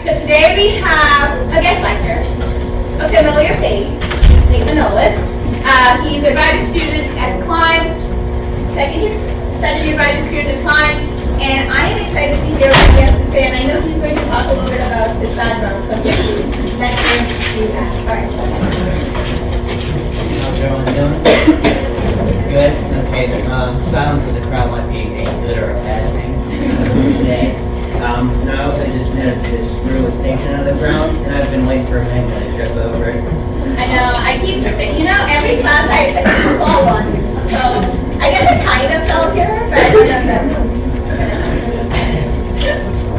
So today we have a guest lecturer, a familiar face, Nathan Nolis. He's a graduate student at Klein, second year graduate student at Klein, and I am excited to hear what he has to say, and I know he's going to talk a little bit about his background, so I'm going to let him do that. All right. How's everyone doing? Good? Okay, silence of the crowd might be a good or a bad thing today. And I also just noticed this screw was taken out of the ground, and I've been waiting for a minute to trip over it. I know, I keep tripping. You know, every class I just saw one, so I guess I kind of fell here, but I don't know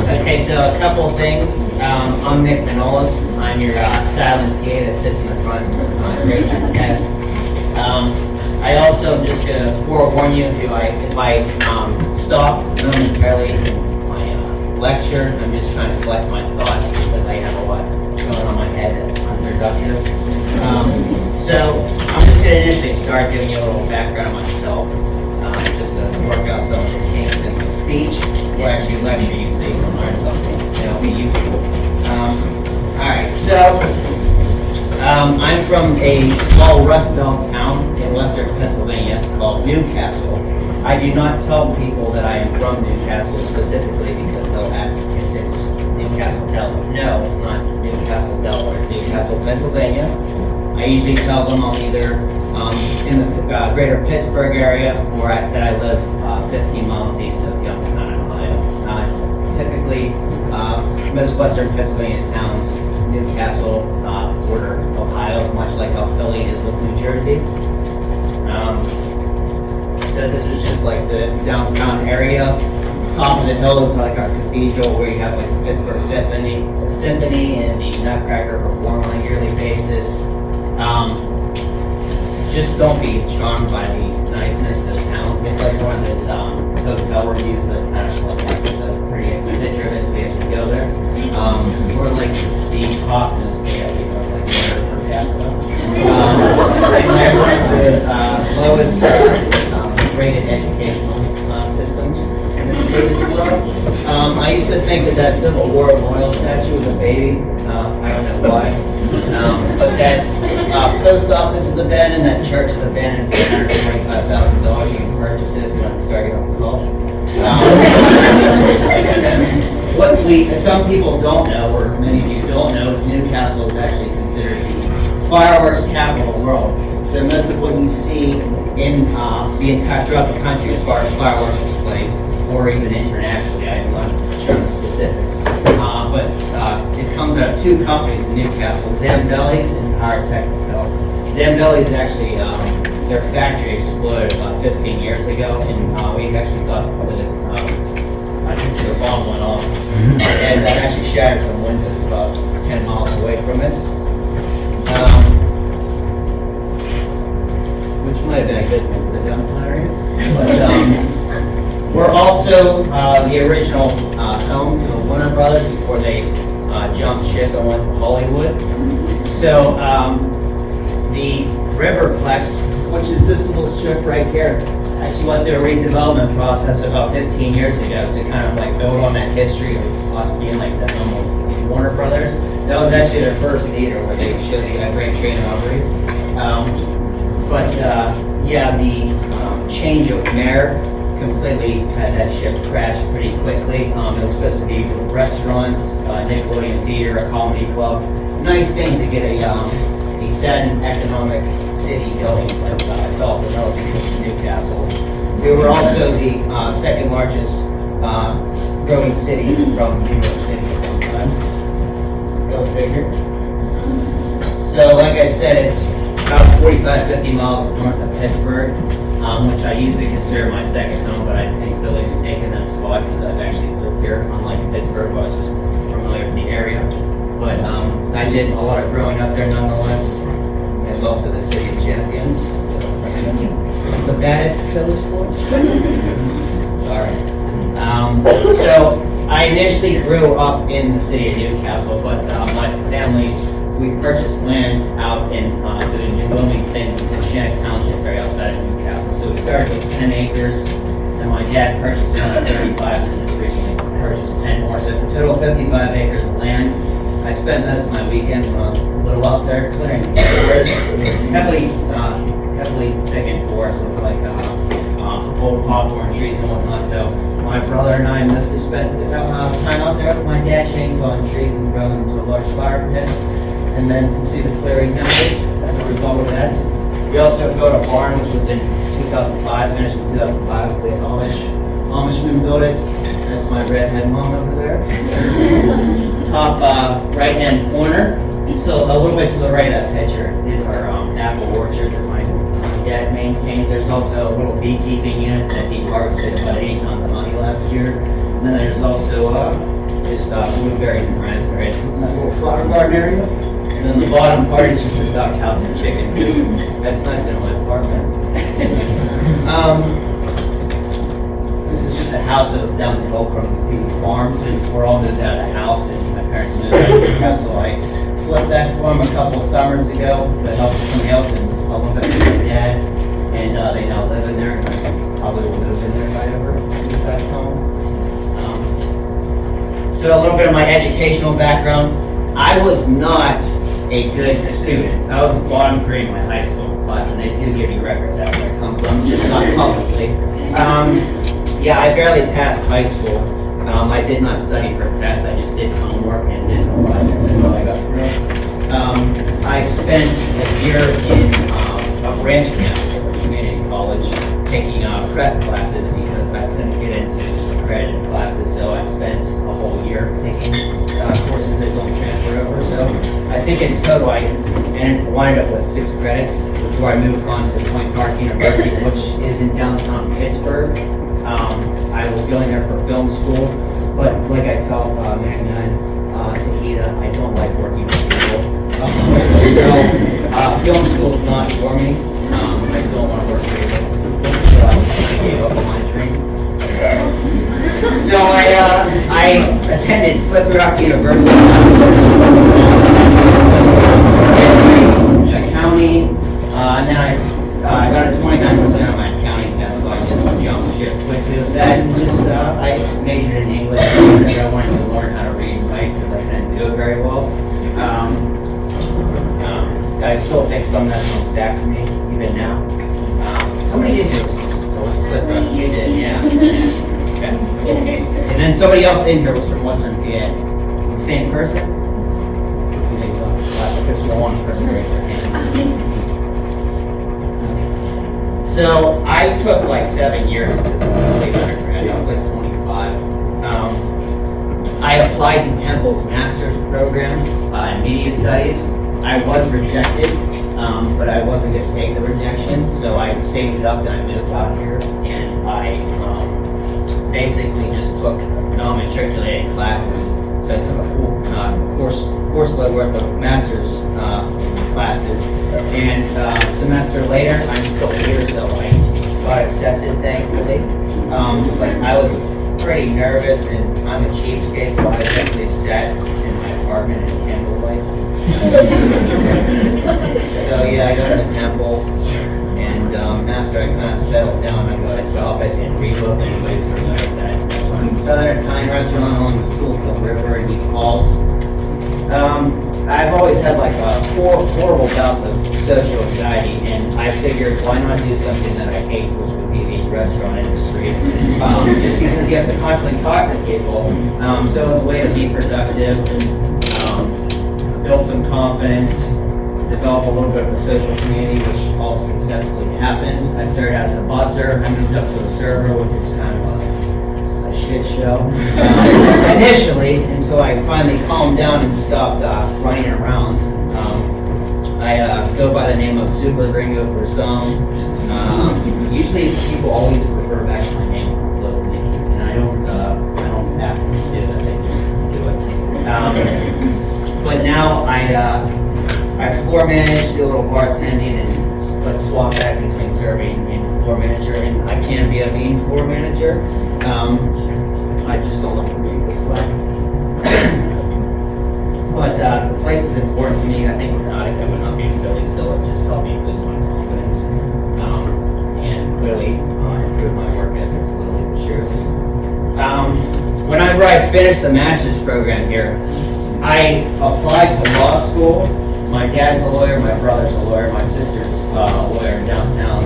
if Okay, so a couple things. I'm Nick Manolis. I'm your silent TA that sits in the front grades your desk. I also am just going to forewarn you if I stop momentarily in my lecture. I'm just trying to collect my thoughts because I have a lot going on my head that's unproductive. So I'm just going to initially start giving you a little background on myself, just to work out some of the kinks in the speech, or actually lecture you so you can learn something that'll be useful. Alright, so I'm from a small Rust Belt town in western Pennsylvania called Newcastle. I do not tell people that I am from Newcastle specifically because they'll ask if it's Newcastle, Delaware. No, it's not Newcastle, Delaware. It's Newcastle, Pennsylvania. I usually tell them I'm either in the greater Pittsburgh area or that I live 15 miles east of Youngstown, Ohio. Typically, most western Pennsylvania towns, Newcastle, border Ohio, much like how Philly is with New Jersey. So this is just like the downtown area. Top of the hill is like our cathedral where you have like the Pittsburgh Symphony and the Nutcracker perform on a yearly basis. Just don't be charmed by the niceness of the town. It's like one of those hotel reviews, but kind of like it's a pretty picture of it, so we actually go there. Or like the top in the scale, you know, like per capita. I work with lowest rated educational systems in the state as well. I used to think that Civil War memorial statue was a baby. I don't know why. But that post office is abandoned, that church is abandoned for $125,000. You can purchase it if you want to start your own college. What some people don't know, or many of you don't know, is Newcastle is actually considered the fireworks capital of the world. So most of what you see in the entire throughout the country as far as fireworks displays, or even internationally, I'm not sure on the specifics. But it comes out of two companies in Newcastle, Zambelli's and Pyrotechnico. Zambelli's actually, their factory exploded about 15 years ago, and we actually thought that I think their bomb went off, and that actually shattered some windows about 10 miles away from it. Which might have been a good thing for the gunfire area. But we're also the original home to the Warner Brothers before they jumped ship and went to Hollywood. So the Riverplex, which is this little strip right here, actually went through a redevelopment process about 15 years ago to kind of like build on that history of us being like the home of the Warner Brothers. That was actually their first theater where they showed the Great Train Robbery. Yeah, the change of mayor completely had that ship crash pretty quickly. It was supposed to be with restaurants, Nickelodeon Theater, a comedy club. Nice things to get a sudden economic city going, like I felt developing Newcastle. We were also the second largest growing city from New York City at one time. Go figure. So like I said, it's about 45-50 miles north of Pittsburgh, which I used to consider my second home, but I think Philly's taken that spot because I've actually lived here, unlike Pittsburgh, where I was just familiar with the area. But I did a lot of growing up there nonetheless. It's also the city of champions. So it's a bad at Philly sports. Sorry. So I initially grew up in the city of Newcastle, but my family, we purchased land out in New Wilmington, in Shannock Township, right outside of Newcastle. So we started with 10 acres, and my dad purchased another 35, and just recently purchased 10 more. So it's a total of 55 acres of land. I spent most of my weekends when I was a little out there clearing forests. It was heavily thickened forest with like old hawthorn trees and whatnot. So my brother and I mostly spent time out there with my dad chainsawing trees and growing them into a large fire pit. And then you can see the clearing nowadays as a result of that. We also built a barn which was in 2005, finished in 2005 with Amishmen built it. That's my redhead mom over there. Top right-hand corner, so a little bit to the right of that picture, is our apple orchard that my dad maintains. There's also a little beekeeping unit that he harvested about 8 tons of honey last year. And then there's also just blueberries and raspberries in that little flower garden area. And then the bottom part is just a duck house and chicken coop. That's nice in my apartment. This is just a house that was down the hill from the farm. Since we're all moved out of the house and my parents moved out of the house, so I flipped that for them a couple of summers ago to help somebody else and I'll look up to my dad. And they now live in there. And probably will move in there if I ever move back home. So a little bit of my educational background. I was not a good student. I was bottom 3 in my high school class, and they do give you records out where I come from, just not publicly. Yeah, I barely passed high school. I did not study for tests. I just did homework and did projects. That's all I got through. I spent a year in a branch campus at a community college taking prep classes because I couldn't get into accredited classes. So I spent a whole year taking courses that don't transfer over. So I think in total I wound up with 6 credits before I moved on to Point Park University, which is in downtown Pittsburgh. I was going there for film school, but like I tell Magna and Tahita, I don't like working with people. So film school is not for me. I don't want to work with people. So I gave up on my dream. So I attended Slippery Rock University, accounting, and then I got a 29% on my accounting test, so I just jumped ship quickly with that. And just I majored in English because I wanted to learn how to read and write because I couldn't do it very well. I still think some of that comes back to me even now. Somebody did this. Slippery Rock, you did, yeah. Okay. And then somebody else in here was from Western PA. It's the same person? There's one person right there. So I took like 7 years to complete undergrad. I was like 25. I applied to Temple's master's program in media studies. I was rejected, but I wasn't going to take the rejection, so I saved it up and I moved out here. And I basically just took non-matriculated classes. So I took a full course load worth of master's classes. And semester later, I'm still here, so I got accepted, thankfully. But I was pretty nervous, and I'm a cheapskate, so I eventually sat in my apartment in candlelight. So yeah, I go to the Temple, and after I kind of settled down, I got a job at Reload anyways for that. Southern Italian restaurant along the Schuylkill River in East Falls. I've always had like horrible bouts of social anxiety, and I figured why not do something that I hate, which would be the restaurant industry. Just because you have to constantly talk to people. So it was a way to be productive, build some confidence, develop a little bit of a social community, which all successfully happened. I started out as a busser. I moved up to a server, which is kind of a shit show initially, until I finally calmed down and stopped running around. I go by the name of Super Gringo for some. Usually people always refer back to my name as Little Nicky, and I don't ask them to do this, I just do it. But now I floor manage, do a little bartending, and let's swap back between serving and floor manager. And I can be a mean floor manager. I just don't like to be the slack. But the place is important to me. I think without it, I would not be Philly still. It just helped me boost my confidence and clearly improve my work ethics a little bit, sure. Whenever I finished the master's program here, I applied to law school. My dad's a lawyer, my brother's a lawyer, my sister's a lawyer downtown.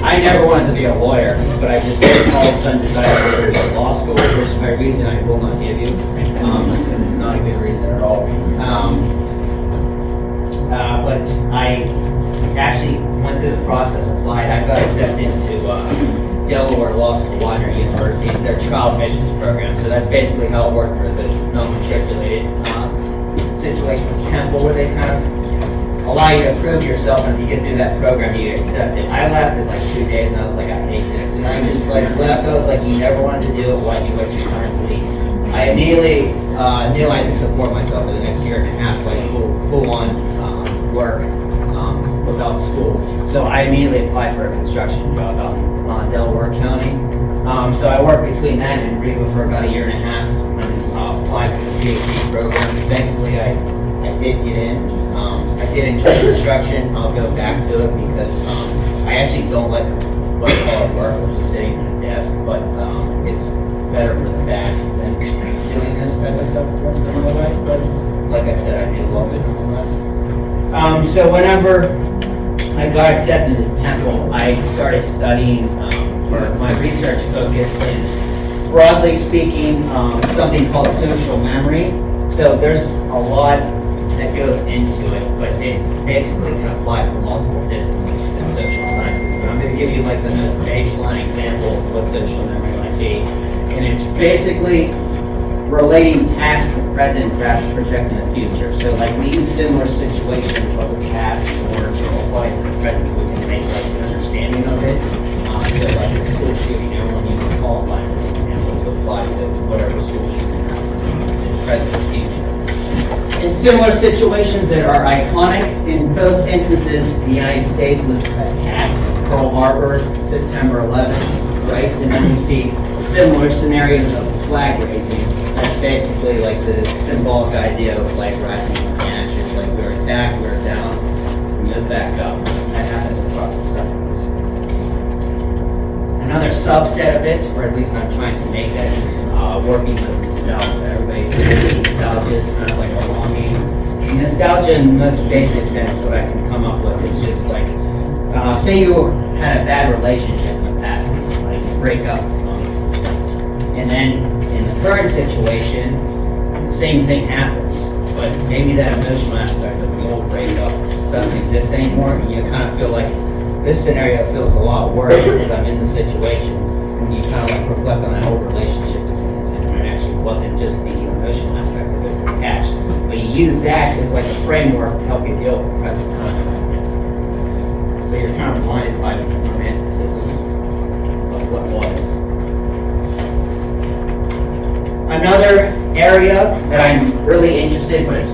I never wanted to be a lawyer, but I just all of a sudden decided to go to law school, which is my reason I will not give you, because it's not a good reason at all. But I actually went through the process, applied. I got accepted into Delaware Law School, Widener University. It's their trial admissions program. So that's basically how it worked for the non-matriculated situation with Temple, where they kind of allow you to prove yourself, and if you get through that program, you get accepted. I lasted like 2 days, and I was like, I hate this. And I just like left. I was like, you never wanted to do it. Why'd you waste your time to leave? I immediately knew I could support myself for the next year and a half, like full-on work without school. So I immediately applied for a construction job out in Delaware County. So I worked between that and Reba for about a year and a half, and applied for the PhD program. Thankfully, I did get in. I did enjoy construction. I'll go back to it because I actually don't like what I call it work, which is sitting at a desk, but it's better for the back than doing this type of stuff the rest of my life. But like I said, I do love it nonetheless. So whenever I got accepted to Temple, I started studying, or my research focus is, broadly speaking, something called social memory. So there's a lot that goes into it, but it basically can apply to multiple disciplines in social sciences. But I'm going to give you like the most baseline example of what social memory might be. And it's basically relating past to present, perhaps projecting the future. So like we use similar situations of the past or to apply to the present so we can make like an understanding of it. So like the school shooting, everyone uses Columbine as an example to apply to whatever school shooting happens in present or future. In similar situations that are iconic, in both instances, the United States was attacked, Pearl Harbor, September 11th, right? And then we see similar scenarios of flag raising. That's basically like the symbolic idea of like rising from the ashes. Like we were attacked, we were down, we moved back up. That happens across the cycles. Another subset of it, or at least I'm trying to make that, is working with nostalgia. Everybody knows nostalgia is kind of like a longing. Nostalgia in the most basic sense, what I can come up with is just like, say you had a bad relationship in the past, like you break up, and then in the current situation, the same thing happens, but maybe that emotional aspect of the old breakup doesn't exist anymore, and you kind of feel like this scenario feels a lot worse because I'm in the situation, and you kind of like reflect on that old relationship as innocent, and it actually wasn't just the emotional aspect of it, it's attached. But you use that as like a framework to help you deal with the present time. So you're kind of blinded by the romanticism of what was. Another area that I'm really interested in, but it's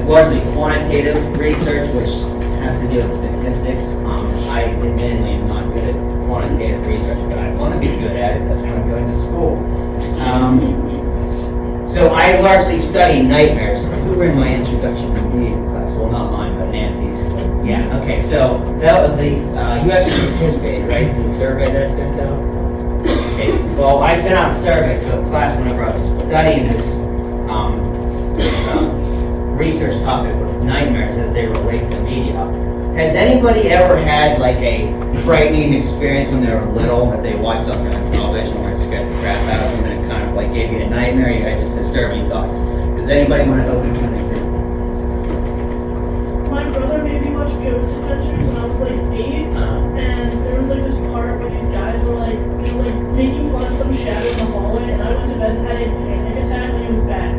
largely quantitative research, which has to do with statistics. I admittedly am not good at quantitative research, but I want to be good at it. That's why I'm going to school. So I largely study nightmares. Who were in my introduction to media class? Well, not mine, but Nancy's. Yeah, okay, so you actually participated, right, in the survey that I sent out? Okay, well, I sent out a survey to a class whenever I was studying this research topic with nightmares as they relate to media. Has anybody ever had like a frightening experience when they were little, that they watched something on television where it scared the crap out of them and it kind of like gave you a nightmare? You had just disturbing thoughts. Does anybody want to open to an example? My brother made me watch Ghost Adventures when I was like 8, and there was like this part where these guys were like making fun of some shadow in the hallway, and I went to bed and had a panic attack when he was back.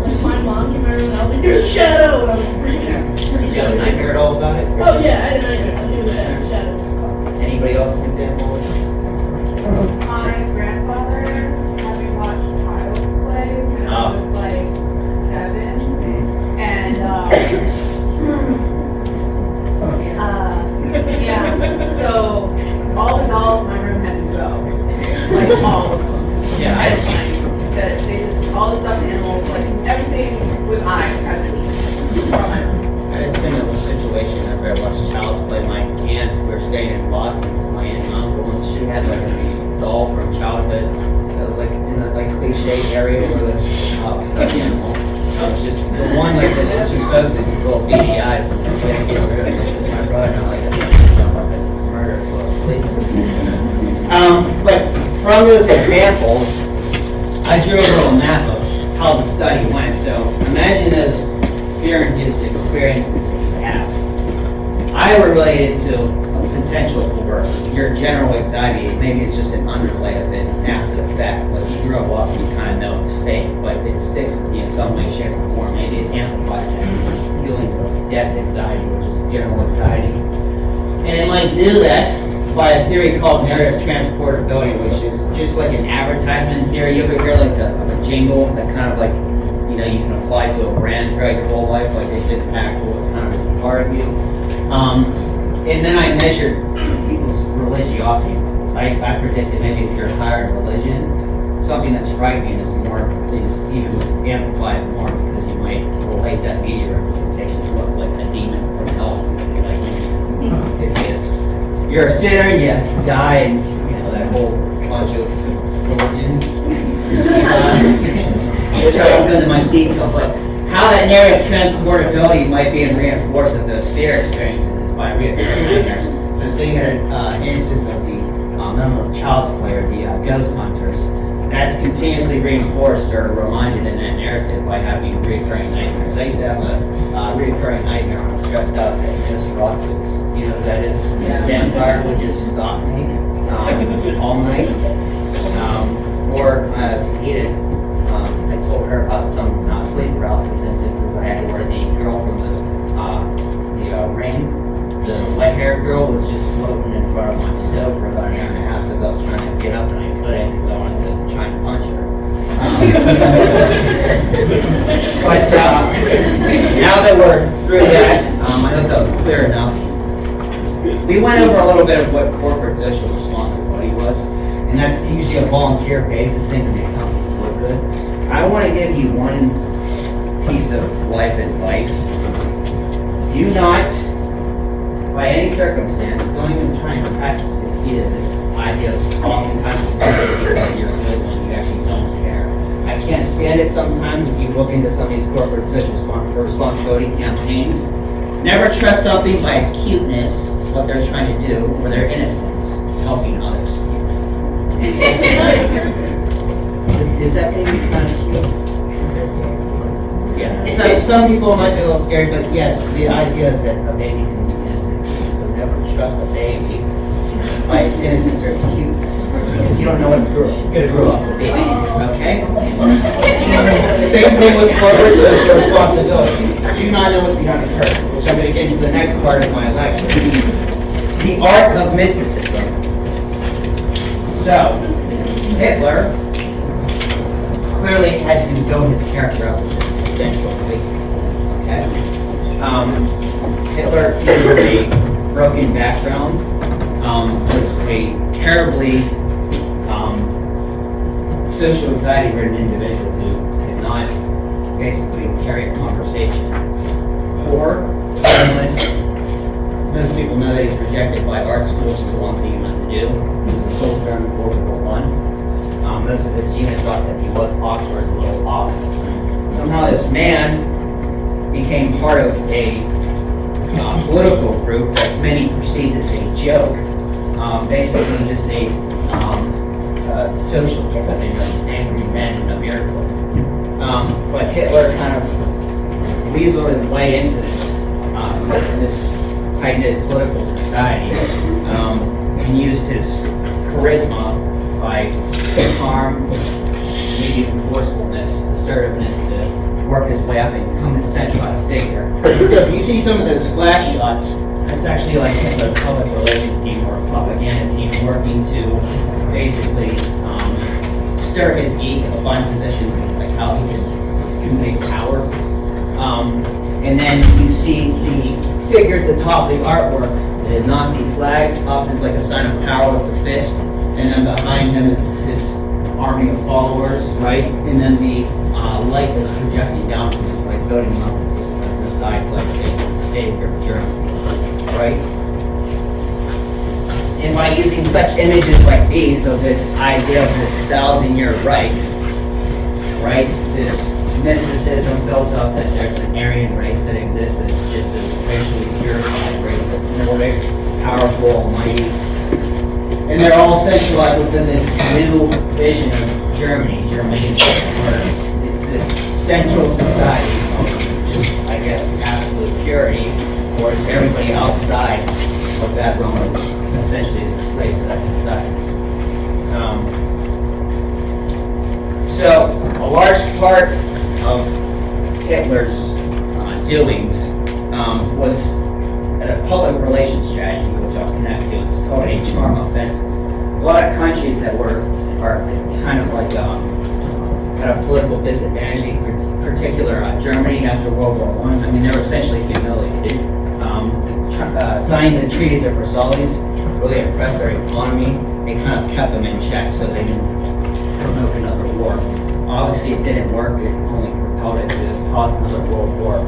Like my mom came over and I was like, "There's a shadow!" And I was freaking out. Did you have a nightmare at all about it? Oh yeah, I had a nightmare. I knew that shadows. Anybody else an example? My grandfather had me watch Child's Play when I was like 7, and yeah, so all the dolls in my room had to go, like all of them. Yeah, That they just all the stuffed animals the one like that was just posted his little beady eyes. Can't get rid of it. My brother, not like that. Jump up and murder us while I'm sleeping. But from those examples, I drew a little map of how the study went. So imagine those fear-induced experiences that you have. I related to potential for your general anxiety. Maybe it's just an underlay of it after the fact. Like you grow up, you kind of know it's fake, but it sticks with you in some way, shape, or form. Maybe it amplifies that feeling of death anxiety, which is general anxiety. And it might do that by a theory called narrative transportability, which is just like an advertisement theory. You ever hear like a jingle that kind of like, you know, you can apply to a brand throughout your whole life, like they said, impactful, it kind of is a part of you. And then I measured people's religiosity levels. I predicted maybe if you're higher in religion, something that's frightening is even amplified more because you might relate that media representation to look like a demon from hell. Like, if you're a sinner and you die and, you know, that whole bunch of religion, which I won't go into much detail, but how that narrative transportability might be reinforced of those fear experiences is by reoccurring nightmares. So seeing an instance of the number of Child's Play or the ghost hunters, that's continuously reinforced or reminded in that narrative by having reoccurring nightmares. I used to have a reoccurring nightmare when I was stressed out that Nosferatu's, you know who that is? Yeah. Vampire would just stalk me all night. Or to eat it. I told her about some sleep paralysis instances I had where the girl from the Rain, the white-haired girl, was just floating in front of my stove for about an hour and a half because I was trying to get up and I couldn't because I wanted to try and punch her. But now that we're through that, I hope that was clear enough. We went over a little bit of what corporate social responsibility was, and that's usually a volunteer basis thing to make companies look good. I want to give you one piece of life advice. Do not, by any circumstance, don't even try and practice this either. This idea of oftentimes considering that you're good when you actually don't care. I can't stand it sometimes if you look into some of these corporate social responsibility campaigns. Never trust something by its cuteness, what they're trying to do, or their innocence, helping others. Is that maybe kind of cute? Yeah. So some people might be a little scared, but yes, the idea is that a baby can be innocent. So never trust a baby by its innocence or its cuteness, because you don't know what's going to grow up to be. Okay? Same thing with corporate social responsibility. Do not know what's behind the curtain, which I'm going to get into the next part of my lecture. The art of mysticism. So, Hitler clearly had to build his character up as this essential figure. Okay? Hitler came from a broken background, was a terribly social anxiety-ridden individual who could not basically carry a conversation. Poor, homeless. Most people know that he was rejected by art school, which is the one thing he wanted to do. He was a soldier in World War I. Most of his unit thought that he was awkward, a little off. Somehow this man became part of a political group that many perceived as a joke. Basically just a social campaign of angry men in America. But Hitler kind of weaseled his way into this tight-knit political society and used his charisma by charm, maybe even forcefulness, assertiveness to work his way up and become a centralized figure. So if you see some of those flash shots, that's actually like a public relations team or a propaganda team working to basically stir his ego and find positions like how he can convey power. And then you see the figure at the top of the artwork, the Nazi flag up is like a sign of power with the fist, and then behind him is his army of followers, right? And then the light that's projecting down from him is like building him up as this kind of Messiah, like a savior of Germany, right? And by using such images like these of this idea of this 1,000-year Reich, right? This mysticism built up that there's an Aryan race that exists that's just this racially purified race that's Nordic, powerful, almighty. And they're all centralized within this new vision of Germany, where it's this central society of just, I guess, absolute purity, whereas everybody outside of that realm is essentially a slave to that society. So a large part of Hitler's doings was a public relations strategy, which I'll connect to. It's called a charm offensive. A lot of countries that are kind of like at a political disadvantage, in particular Germany after World War I. I mean, they were essentially humiliated. Signing the treaties of Versailles really oppressed their economy. It kind of kept them in check so they didn't provoke another war. Obviously, it didn't work. It only propelled it to cause another world war.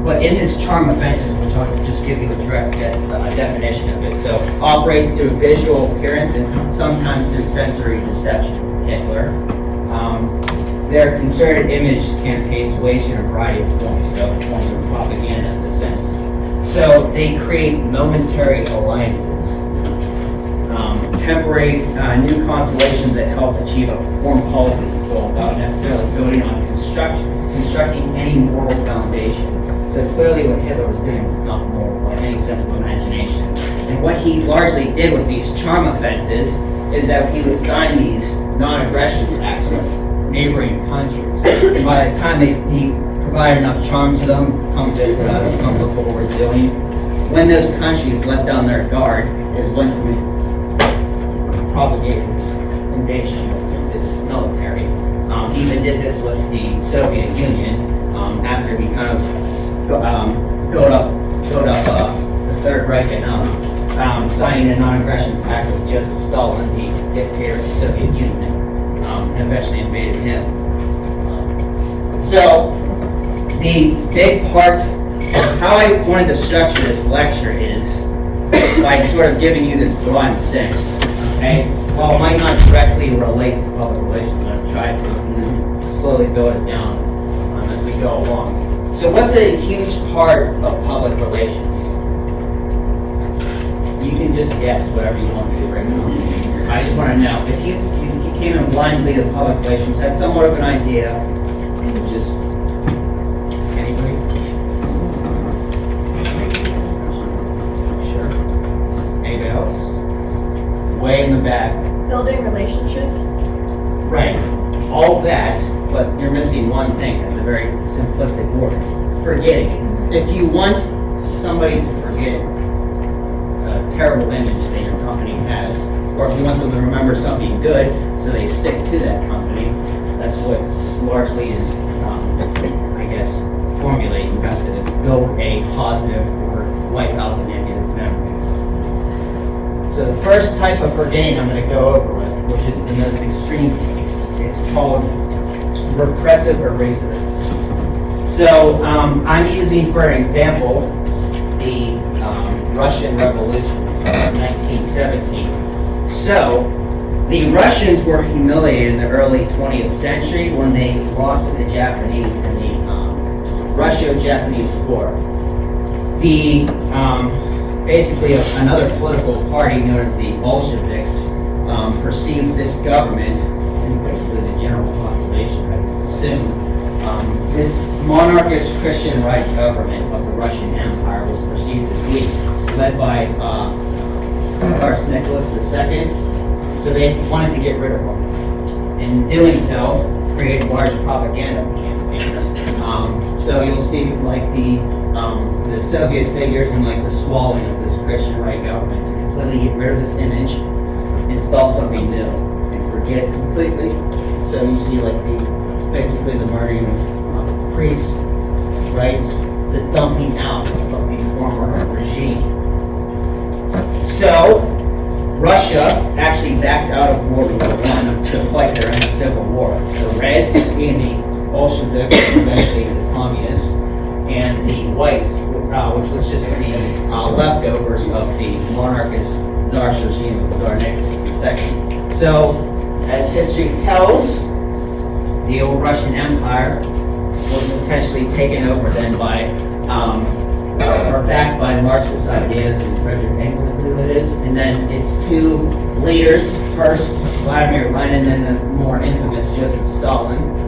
But in this charm offensives, which I'll just give you the direct definition of it. So, operates through visual appearance and sometimes through sensory deception. Hitler. Their concerted image campaigns wage in a variety of forms. So, forms of propaganda in the sense. So, they create momentary alliances. Temporary new constellations that help achieve a foreign policy goal without necessarily building on constructing any moral foundation. So clearly what Hitler was doing was not moral by any sense of imagination. And what he largely did with these charm offenses is that he would sign these non-aggression pacts with neighboring countries. And by the time he provided enough charm to them, come visit us, come look what we're doing, when those countries let down their guard is when he propagated this invasion with his military. He even did this with the Soviet Union after he kind of built up the Third Reich enough, signing a non-aggression pact with Joseph Stalin, the dictator of the Soviet Union, and eventually invaded him. So the big part of how I wanted to structure this lecture is by sort of giving you this broad sense. Okay? While it might not directly relate to public relations, I'm going to try to slowly build it down as we go along. So what's a huge part of public relations? You can just guess whatever you want to right now. I just want to know. If you came in blindly to public relations, had somewhat of an idea, just anybody? Sure. Anybody else? Way in the back. Building relationships. Right. All of that, but you're missing one thing. That's a very simplistic word. Forgetting it. If you want somebody to forget a terrible image that your company has, or if you want them to remember something good so they stick to that company, that's what largely is, I guess, formulate. You have to build a positive or wipe out the negative memory. So the first type of forgetting I'm going to go over with, which is the most extreme case, it's called repressive erasure. So I'm using, for example, the Russian Revolution of 1917. So the Russians were humiliated in the early 20th century when they lost to the Japanese in the Russo-Japanese War. The basically another political party known as the Bolsheviks perceived this government, and basically the general population, I would assume, this monarchist Christian right government of the Russian Empire was perceived as weak, led by Tsar Nicholas II. So they wanted to get rid of him. In doing so, created large propaganda campaigns. So you'll see like the Soviet figures and like the swallowing of this Christian right government to completely get rid of this image, install something new, and forget it completely. So you see like basically the murdering of priests, right? The dumping out of the former regime. So Russia actually backed out of World War I to fight their own civil war. The Reds, being the Bolsheviks, eventually the Communists, and the Whites, which was just the leftovers of the monarchist Tsarist regime of Tsar Nicholas II. So, as history tells, the old Russian Empire was essentially taken over then by, or backed by Marxist ideas and Frederick Engels, I believe it is. And then its two leaders, first Vladimir Lenin and then the more infamous Joseph Stalin,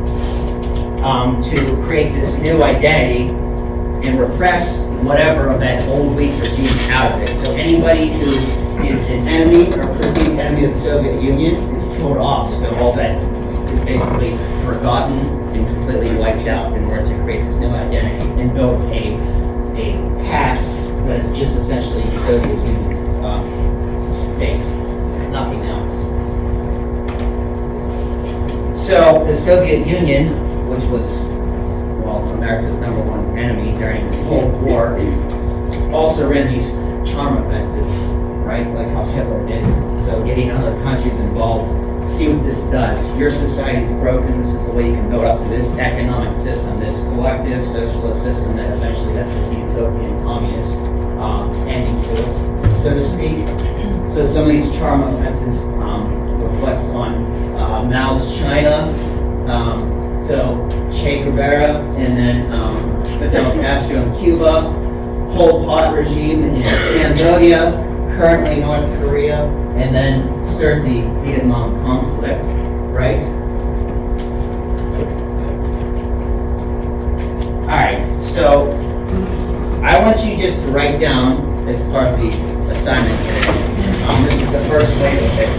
to create this new identity and repress whatever of that old weak regime out of it. So anybody who is an enemy or perceived enemy of the Soviet Union is killed off. So all that is basically forgotten and completely wiped out in order to create this new identity and build a past that's just essentially Soviet Union based, nothing else. So the Soviet Union, which was, well, America's #1 enemy during the Cold War, also ran these charm offensives, right? Like how Hitler did. So getting other countries involved, see what this does. Your society is broken. This is the way you can build up to this economic system, this collective socialist system that eventually that's this utopian communist ending to it, so to speak. So some of these charm offenses reflects on Mao's China. So Che Guevara, and then Fidel Castro in Cuba, Pol Pot regime in Cambodia, currently North Korea, and then stirred the Vietnam conflict, right? Alright, so I want you just to write down as part of the assignment today. This is the first way to pick.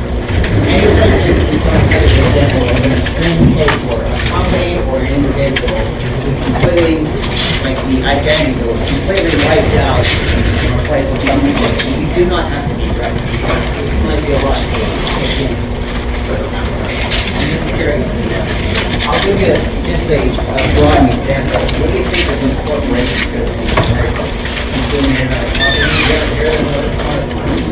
Anything in some kind of example of an extreme case or a company or an individual is completely, like the identity was completely wiped out and replaced with something else. You do not have to be right. This might be a lot to take in. I'm just curious to know. I'll give you just a broad example. What do you think of when corporations go to the America? Consuming another company, you ever hear of another company?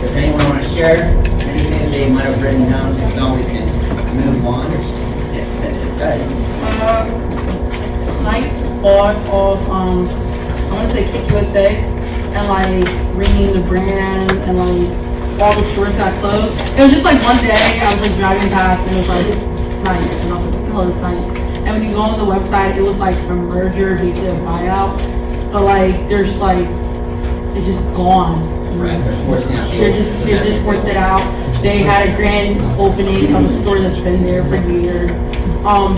Does anyone want to share anything they might have written down? If not, we can move on. Snipes bought off, I want to say Kick USA, and like reading the brand, and like all the stores got closed. It was just like one day I was like driving past and it was like Snipes, and I was like, hello Snipes. And when you go on the website, it was like a merger, basically a buyout. But like, there's like, it's just gone. Right, they're forcing out. They just worked it out. They had a grand opening of a store that's been there for years.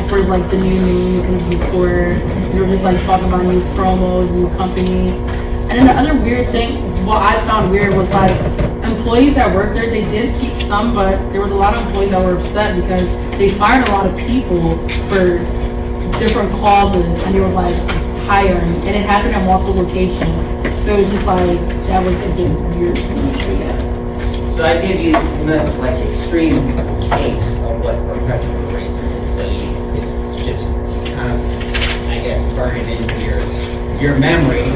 For like the new convenience store. They were just like talking about new promos, new company. And then the other weird thing, what I found weird was like employees that worked there, they did keep some, but there was a lot of employees that were upset because they fired a lot of people for different causes, and they were like hiring, and it happened at multiple locations. So it was just like, that was a bit weird. So I give you the most like extreme case of what repressive eraser is, so you could just kind of, I guess, burn it into your memory,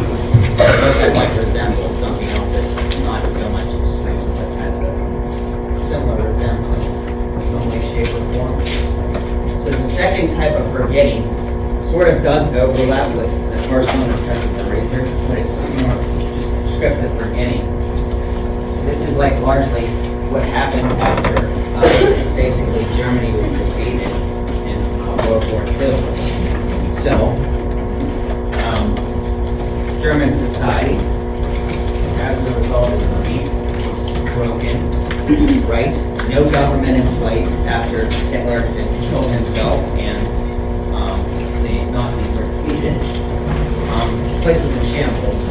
that might resemble something else that's not so much extreme, but has a similar resemblance in some way, shape, or form. So the second type of forgetting sort of does overlap with the first one, repressive eraser, but it's more just descriptive forgetting. This is like largely what happened after basically Germany was defeated in World War II. So, German society, as a result of the defeat, was broken, right? No government in place after Hitler had killed himself and the Nazis were defeated. The place was in shambles.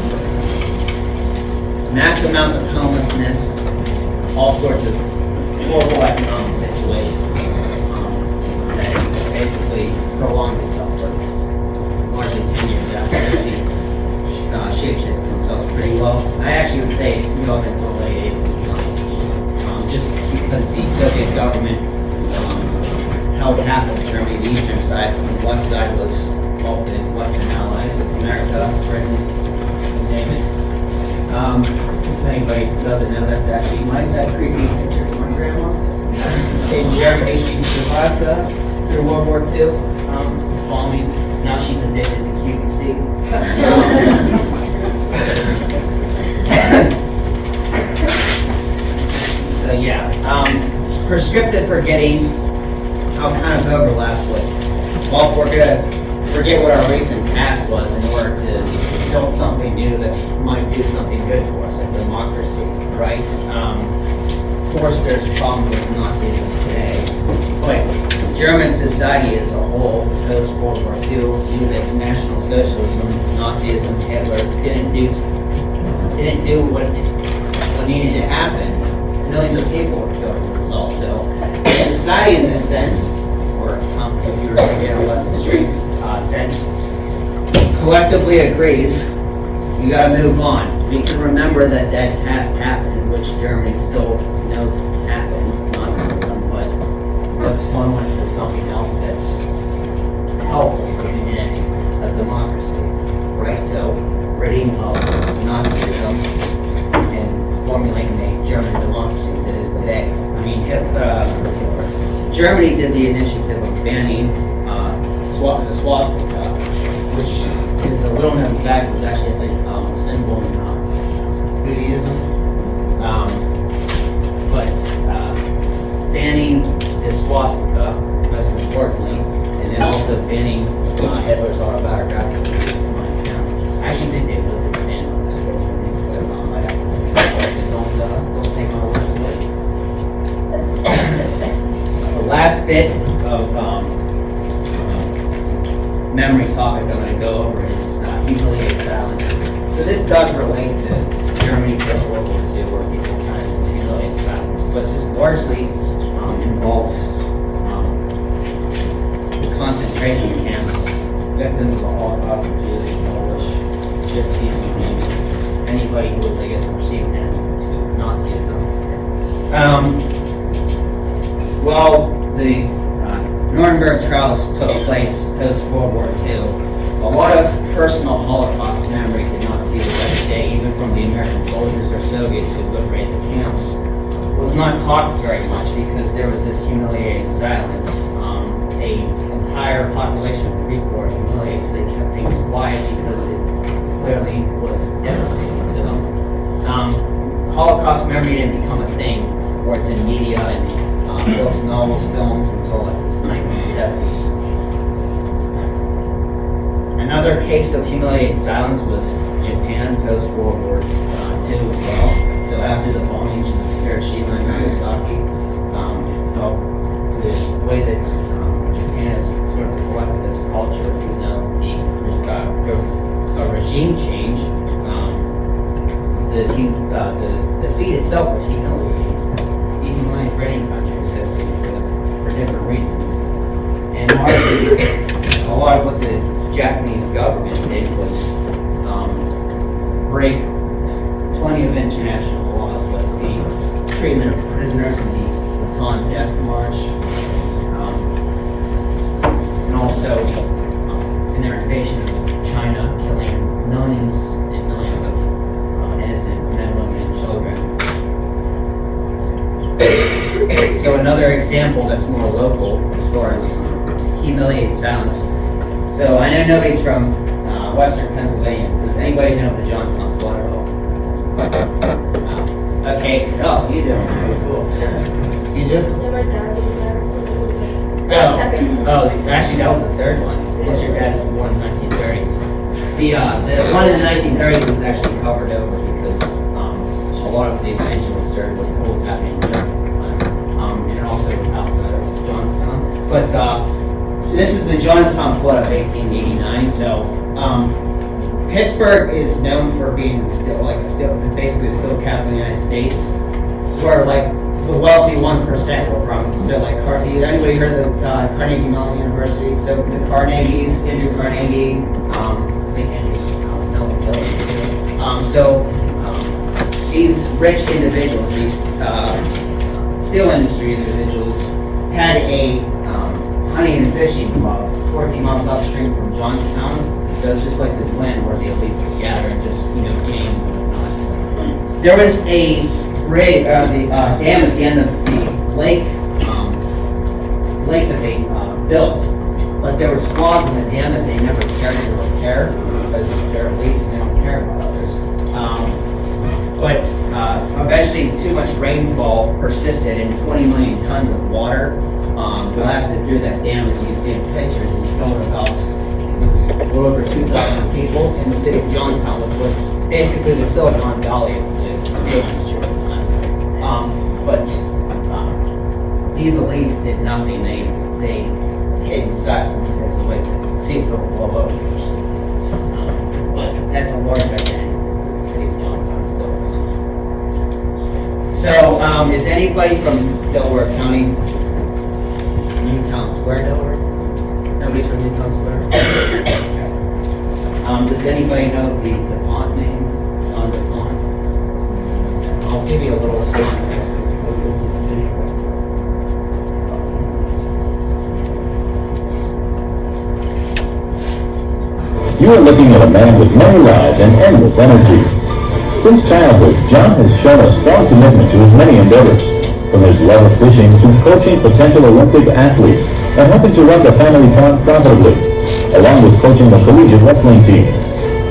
Mass amounts of homelessness, all sorts of horrible economic situations that basically prolonged itself for largely 10 years after the shapeshifted themselves pretty well. I actually would say go up until the late 80s, just because the Soviet government held half of Germany, the eastern side, and the west side was all the Western allies, America, Britain, you name it. If anybody doesn't know, that's actually that creepy picture of my grandma. In Germany, she survived through World War II bombings. Now she's addicted to QVC. So yeah, prescriptive forgetting, how kind of overlaps with, well, if we're gonna forget what our recent past was in order to build something new that might do something good for us, like democracy, right? Of course, there's problems with Nazism today, but German society as a whole, post World War II, due to National Socialism, Nazism, Hitler didn't do what needed to happen. Millions of people were killed as a result. So, society, in this sense, or if you were to get a less extreme sense, collectively agrees you got to move on. We can remember that has happened, which Germany still knows happened, Nazism, but let's funnel into something else that's helpful to humanity, of democracy, right? So, ridding of Nazism and formulating a German democracy as it is today. I mean, Germany did the initiative of banning the swastika, which is a little known fact, was actually a symbol in Buddhism. But banning the swastika, most importantly, and then also banning Hitler's autobiographical piece of my account. I actually think they lived in the ban on that personally, but I don't take my word for it. The last bit of memory topic I'm going to go over is humiliated silence. So this does relate to Germany post World War II, where people kind of just humiliated silence, but this largely involves the concentration camps, victims of the Holocaust, Jews, Polish, Gypsies, you name it. Anybody who was, I guess, perceived enemy to Nazism. Well, the Nuremberg trials took place post World War II. A lot of personal Holocaust memory did not see the light of day, even from the American soldiers or Soviets who liberated the camps. It was not talked very much because there was this humiliating silence. The entire population of the Greek war humiliated, so they kept things quiet because it clearly was devastating to them. Holocaust memory didn't become a thing where it's in media and books, novels, films until like the 1970s. Another case of humiliated silence was Japan post World War II as well. So after the bombings of Hiroshima and Nagasaki, the way that Japan has sort of collected this culture, even though there was a regime change, the defeat itself was humiliating. Humiliating for any country associated with it for different reasons. And largely because a lot of what the Japanese government did was break plenty of international laws with the treatment of prisoners in the Bataan Death March, and also in their invasion of China, killing millions and millions of innocent men, women, and children. So another example that's more local as far as humiliated silence. So I know nobody's from Western Pennsylvania. Does anybody know the Johnstown flood at all? Okay. Oh, you do. Cool. You do? Yeah, my dad was there. Oh, actually that was the third one. Unless your dad's born in the 1930s. The one in the 1930s was actually covered over because a lot of the attention was started with what was happening in Germany. And it also was outside of Johnstown. But this is the Johnstown flood of 1889. So Pittsburgh is known for being basically the steel capital of the United States, where like the wealthy 1% were from. So like, anybody heard of Carnegie Mellon University? So the Carnegies, Andrew Carnegie, I think Andrew Mellon's These rich individuals, these steel industry individuals, had a hunting and fishing club 14 miles upstream from Johnstown. So it's just like this land where the elites would gather and just, game and whatnot. There was a dam at the end of the lake that they built, but there was flaws in the dam that they never cared to repair because they're elites and they don't care about others. But eventually too much rainfall persisted and 20 million tons of water blasted through that dam, as you can see in the pictures, and killed about, it was a little over 2,000 people in the city of Johnstown, which was basically the Silicon Valley of the steel industry at the time. But these elites did nothing. They hid in silence as a way to see if it would blow up. But that's a large event the city of Johnstown is built. So, is anybody from Delaware County, Newtown Square, Delaware? Nobody's from Newtown Square? Does anybody know the DuPont name? John DuPont? I'll give you a little context. You are looking at a man with many lives and endless energy. Since childhood, John has shown a strong commitment to his many endeavors, from his love of fishing to coaching potential Olympic athletes and helping to run the family farm profitably, along with coaching the collegiate wrestling team.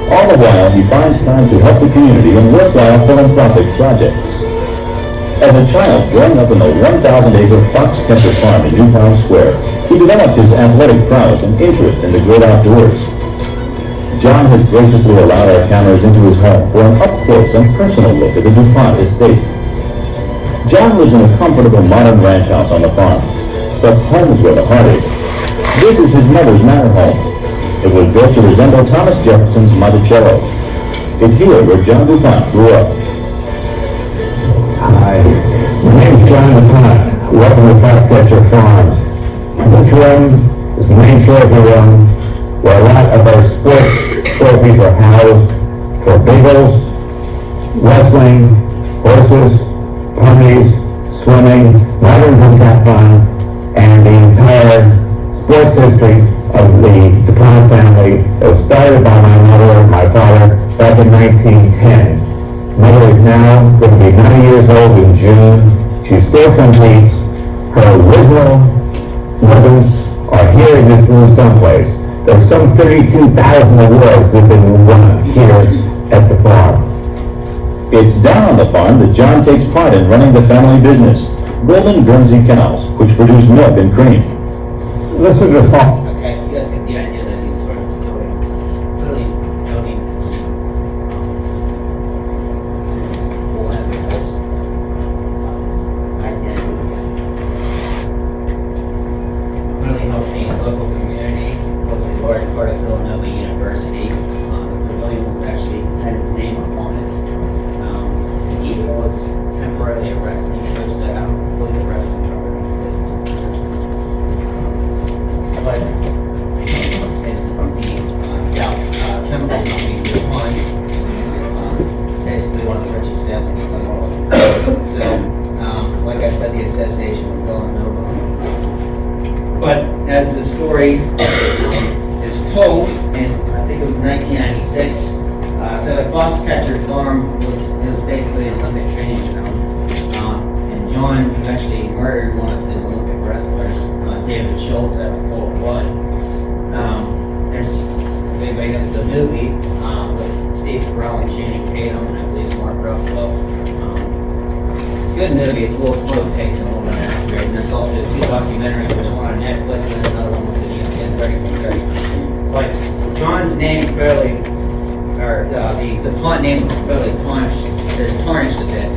All the while, he finds time to help the community in worthwhile philanthropic projects. As a child growing up in the 1,000-acre Fox Catcher Farm in Newtown Square, he developed his athletic prowess and interest in the great outdoors. John has graciously allowed our cameras into his home for an up-close and personal look at the DuPont estate. John lives in a comfortable modern ranch house on the farm, but home is where the heart is. This is his mother's manor home. It was built to resemble Thomas Jefferson's Monticello. It's here where John DuPont grew up. Hi, my name is John DuPont. Welcome to Fox Catcher Farms. This room is the main trophy room, where a lot of our sports trophies are housed for bagels, wrestling, horses, ponies, swimming, modern decathlon, and the entire sports history of the DuPont family that was started by my mother and my father back in 1910. Mother is now going to be 90 years old in June. She still competes. Her original weapons are here in this room someplace. There's some 32,000 awards that have been won here at the farm. It's down on the farm that John takes part in running the family business, Golden Guernsey Cows, which produce milk and cream. Listen to the farm. Okay, you guys get the idea that he's sort of really donating his philanthropist identity. Really helping the local community. Was a large part of Villanova University. The pavilion was actually had his name upon it. He was temporarily a wrestling coach that I don't believe the wrestling program existed. But from the chemical company DuPont, basically one of the richest families in the world. So, like I said, the association with Villanova. But as the story is told, and I think it was 1996, so the Fox Catcher Farm was basically an Olympic training ground. And John eventually murdered one of his Olympic wrestlers, David Schultz, out of cold blood. There's, if anybody knows the movie, with Steve Carell and Channing Tatum, and I believe Mark Ruffalo. Good movie. It's a little slow paced and a little bit accurate. And there's also two documentaries. There's one on Netflix and another one that's at ESPN 30 for 30. But John's name clearly, or the DuPont name was clearly tarnished a bit.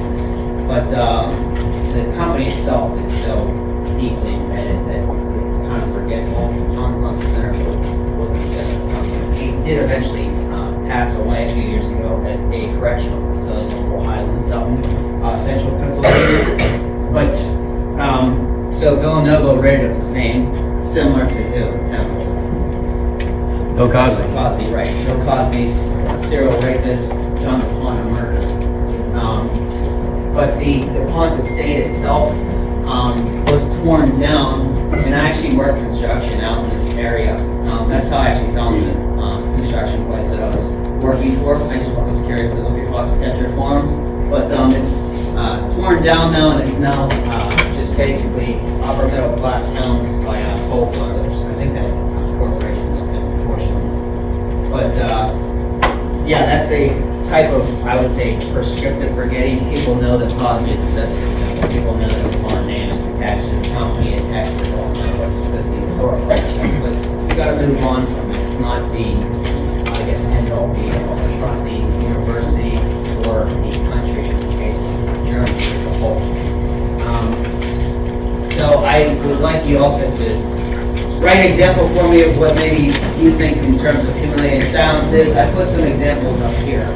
But the company itself is so deeply embedded that it's kind of forgetful. John's not the center, but wasn't the center of the company. He did eventually pass away a few years ago at a correctional facility in Little Highlands out in central Pennsylvania. But, so Villanova rid of his name, similar to who? Temple. Bill Cosby. Cosby, right. Bill Cosby's serial rapist, John the Pawn of murder. But the Pont estate itself was torn down, and I actually worked construction out in this area. That's how I actually found the construction place that I was working for. I just was curious to look at Foxcatcher Farms. But it's torn down now, and it's now just basically upper middle class homes by Toll Brothers. I think that corporation's up there, unfortunately. But yeah, that's a type of, I would say, prescriptive forgetting. People know that Cosby is a sensitive. People know that the pawn name is attached to the company, attached to the whole thing, or just the historical aspect. But you gotta move on from it. It's not the, I guess, end all be all. It's not the university or the country, in this case, Germany as a whole. So I would like you also to write an example for me of what maybe you think in terms of humiliating silence is. I put some examples up here.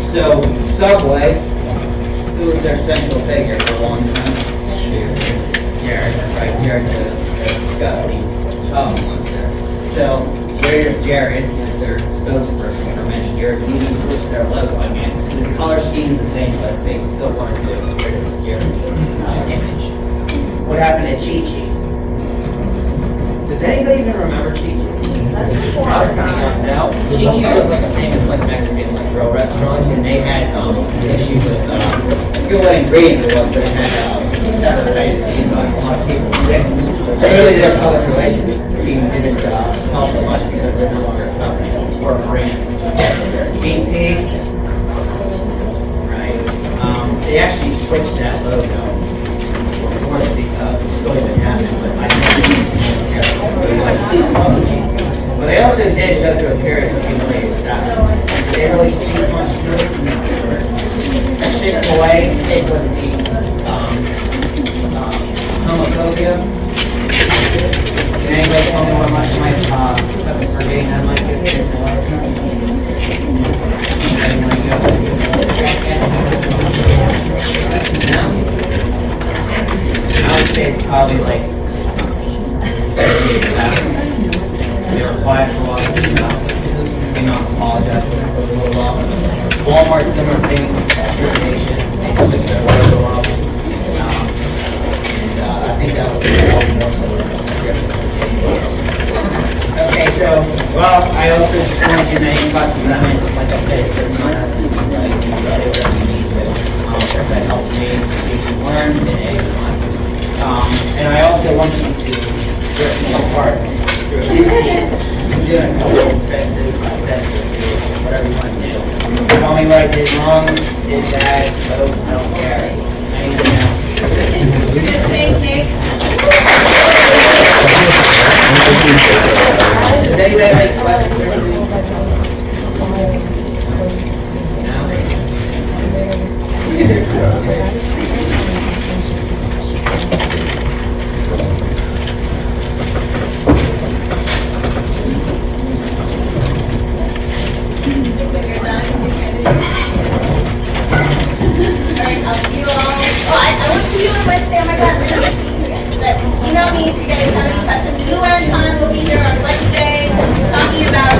So Subway, who was their central figure for a long time? Jared, right? Jared's a disgusting monster. So Jared is their spokesperson for many years, and even switched their logo. I mean, the color scheme is the same, but they still wanted to get rid of Jared's image. What happened at Chi-Chi's? Does anybody even remember Chi-Chi's? I was kind of young now. Chi-Chi's was like a famous Mexican grill restaurant, and they had issues with, I forget what ingredient it was, but it had hepatitis C, and a lot of people sick. So really their public relations team didn't help as much because they're no longer a company or a brand. BP, right? They actually switched that logo. Of course, the story didn't happen, but I think but they also did go through a period of humiliating silence. Did they really speak much to it? At Chick-fil-A, it was the homophobia. Can anybody tell me what much my forgetting I might get Chick-fil-A? No? I would say it's probably like 38,000. They were quiet for a while, came out and apologized for a little while. Walmart, similar thing, discrimination, they switched their logo up. And I think that would be more similar. Okay, so, well, I also just wanted you to know any classes that I'm in, like I said, it does not have to be right. You can say whatever you need to. If that helps me, you can learn, then and I also want you to rip me apart. You can do it in a couple of sentences, by sentences, whatever you want to do. Tell me what I did wrong, did bad, both, I don't care. Anything else? Does anybody have any questions or Alright, I'll see you all. Oh, I won't see you on Wednesday. Oh my god, I'm gonna see you again. But email me if you guys have any questions. Lou and Tom will be here on Wednesday talking about